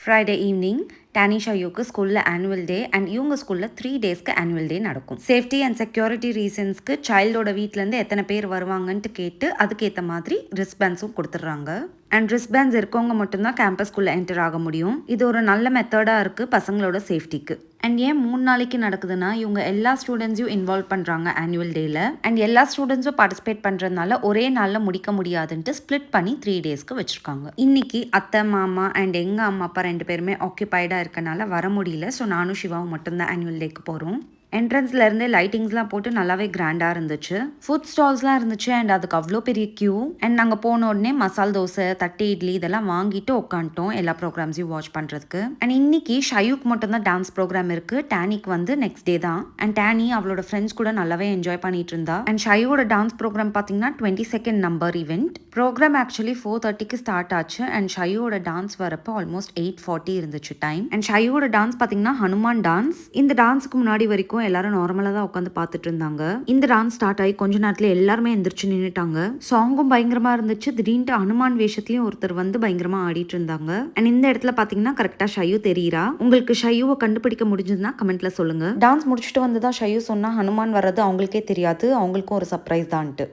Friday evening டானிஷாயுக்கு ஸ்கூலில் annual day and இவங்க ஸ்கூலில் 3 டேஸ்க்கு ஆனுவல் டே நடக்கும். சேஃப்டி அண்ட் செக்யூரிட்டி ரீசன்ஸ்க்கு சைல்டோட வீட்டிலேருந்து எத்தனை பேர் வருவாங்கன்ட்டு கேட்டு அதுக்கேற்ற மாதிரி ரிஸ்பேண்ட்ஸும் கொடுத்துட்றாங்க. அண்ட் ரிஸ்பேண்ட்ஸ் இருக்கவங்க மட்டும்தான் கேம்பஸ்குள்ளே என்டர் ஆக முடியும். இது ஒரு நல்ல மெத்தடாக இருக்குது பசங்களோட சேஃப்டிக்கு. அண்ட் ஏன் 3 நாளைக்கு நடக்குதுன்னா இவங்க எல்லா ஸ்டூடெண்ட்ஸையும் இன்வால்வ் பண்ணுறாங்க ஆனுவல் டேயில். அண்ட் எல்லா ஸ்டூடெண்ட்ஸும் பார்ட்டிசிபேட் பண்ணுறதுனால ஒரே நாளில் முடிக்க முடியாதுன்ட்டு ஸ்ப்ளிட் பண்ணி 3 டேஸ்க்கு வச்சுருக்காங்க. இன்னைக்கு அத்தை மாமா அண்ட் எங்கள் அம்மா அப்பா 2 பேருமே ஆக்கியபைடாக இருக்கனால வர முடியல. ஸோ நானும் சிவாவும் மட்டும்தான் ஆனுவல் டேக்கு போகிறோம். என்ட்ரன்ஸ்ல இருந்தே லைட்டிங்ஸ்லாம் போட்டு நல்லாவே கிராண்டாக இருந்துச்சு. ஃபுட் ஸ்டால்ஸ்லாம் இருந்துச்சு அண்ட் அதுக்கு அவ்வளோ பெரிய கியூ. அண்ட் நாங்கள் போன உடனே மசால் தோசை, தட்டு இட்லி இதெல்லாம் வாங்கிட்டு உட்காந்துட்டோம் எல்லா ப்ரோக்ராம்ஸையும் வாட்ச் பண்ணுறதுக்கு. அண்ட் இன்னைக்கு ஷயூக்கு மட்டும்தான் டான்ஸ் ப்ரோக்ராம் இருக்குது. டேனிக்கு வந்து நெக்ஸ்ட் டே தான். அண்ட் டேனி அவளோட ஃப்ரெண்ட்ஸ் கூட நல்லாவே என்ஜாய் பண்ணிட்டு இருந்தா. அண்ட் ஷயூவோட டான்ஸ் ப்ரோக்ராம் பார்த்தீங்கன்னா 22nd number event. Programme actually 4:30க்கு ஸ்டார்ட் ஆச்சு. அண்ட் ஷயூவோட டான்ஸ் வரப்போ ஆல்மோஸ்ட் 8:40 இருந்துச்சு டைம். அண்ட் ஷயூவோட டான்ஸ் பார்த்தீங்கன்னா ஹனுமான் டான்ஸ். இந்த டான்ஸுக்கு முன்னாடி வரைக்கும் எல்லாரும் நார்மலா தான் உட்காந்து பார்த்துட்டு இருந்தாங்க. இந்த டான்ஸ் ஸ்டார்ட் ஆகி கொஞ்ச நேரத்துல எல்லாருமே எந்திரிச்சு நின்னுட்டாங்க. சாங்கும் பயங்கரமா இருந்துச்சு. திடீர்னு ஹனுமான் வேஷத்துலயும் ஒருத்தர் வந்து பயங்கரமா ஆடிட்டு இருந்தாங்க. அண்ட் இந்த இடத்துல பாத்தீங்கன்னா கரெக்டா ஷயூ தெரியுறா. உங்களுக்கு ஷயூவை கண்டுபிடிக்க முடிஞ்சதுன்னா கமெண்ட்ல சொல்லுங்க. டான்ஸ் முடிச்சுட்டு வந்ததா ஷயூ சொன்னா ஹனுமான் வர்றது அவங்களுக்கே தெரியாது. அவங்களுக்கும் ஒரு சர்ப்ரைஸ் தான்ட்டு.